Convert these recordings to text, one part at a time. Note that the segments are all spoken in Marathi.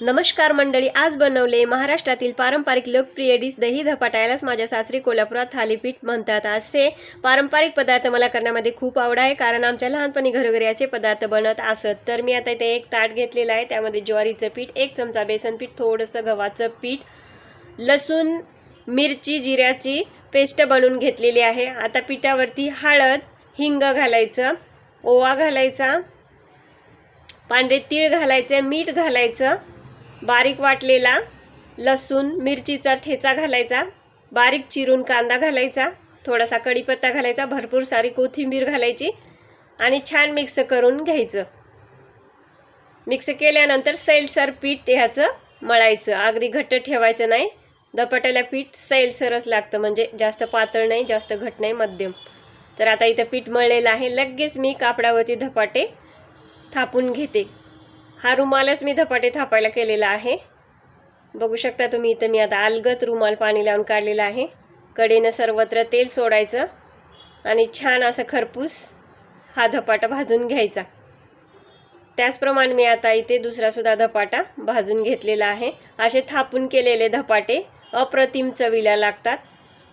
नमस्कार मंडळी, आज बनवले महाराष्ट्रातील पारंपरिक लोकप्रिय डिश दही धपाटा। यालाच माझ्या सासरी कोल्हापुरात थालीपीठ म्हणतात। असे पारंपरिक पदार्थ मला करण्यामध्ये खूप आवड आहे, कारण आमच्या लहानपणी घरोघरी असे पदार्थ बनत असत। तर मी आता इथे एक ताट घेतलेला आहे, त्यामध्ये ज्वारीचं पीठ, 1 चमचा बेसन पीठ, थोडंसं गव्हाचं पीठ, लसूण, मिरची, जिऱ्याची पेस्ट बनवून घेतलेली आहे। आता पिठावरती हळद, हिंग घालायचं, ओवा घालायचा, पांढरे तीळ घालायचे, मीठ घालायचं, बारीक वाटलेला लसूण मिरचीचा ठेचा घालायचा, बारीक चिरून कांदा घालायचा, थोडासा कढीपत्ता घालायचा, भरपूर सारी कोथिंबीर घालायची आणि छान मिक्स करून घ्यायचं। मिक्स केल्यानंतर सैलसर पीठ ह्याचं मळायचं, अगदी घट्ट ठेवायचं नाही। धपाट्याला पीठ सैलसरच लागतं, म्हणजे जास्त पातळ नाही, जास्त घट्ट नाही, मध्यम। तर आता इथं पीठ मळलेलं आहे। लगेच मी कापडावरती धपाटे थापून घेते। हा रुमालच मी धपाटे थापायला केलेला आहे, बघू शकता तुम्ही। इथं मी आता अलगद रुमाल पाणी लावून काढलेला आहे। कडेनं सर्वत्र तेल सोडायचं आणि छान असं खरपूस हा धपाटा भाजून घ्यायचा। त्याचप्रमाणे मी आता इथे दुसरा सुद्धा धपाटा भाजून घेतलेला आहे। असे थापून केलेले धपाटे अप्रतिम चवीला लागतात।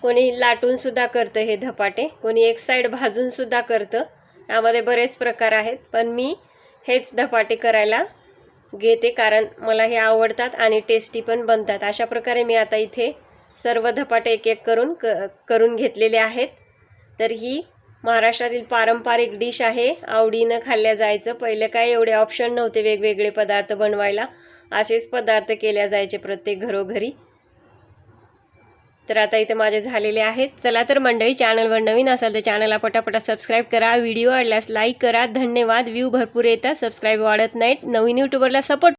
कोणी लाटून सुद्धा करतं हे धपाटे, कोणी एक साईड भाजून सुद्धा करतं। यामध्ये बरेच प्रकार आहेत, पण मी हेच धपाटे करायला घेते, कारण मला हे आवडतात आणि टेस्टी पण बनतात। अशा प्रकारे मी आता इथे सर्व धपाटे एक एक करून घेतलेले आहेत। तर ही महाराष्ट्रातील पारंपरिक डिश आहे, आवडीनं खाल्ल्या जायचं। पहिले काय एवढे ऑप्शन नव्हते वेगवेगळे पदार्थ बनवायला, असेच पदार्थ केल्या जायचे प्रत्येक घरोघरी। तर आता इथे माझे झालेले आहेत। चला तर मंडळी, चॅनलवर नवीन असाल तर चॅनलला पटापटा सबस्क्राईब करा, व्हिडिओ आवडल्यास लाईक करा। धन्यवाद। व्ह्यू भरपूर येतात, सबस्क्राईब वाढत नाहीत। नवीन यूट्यूबरला सपोर्ट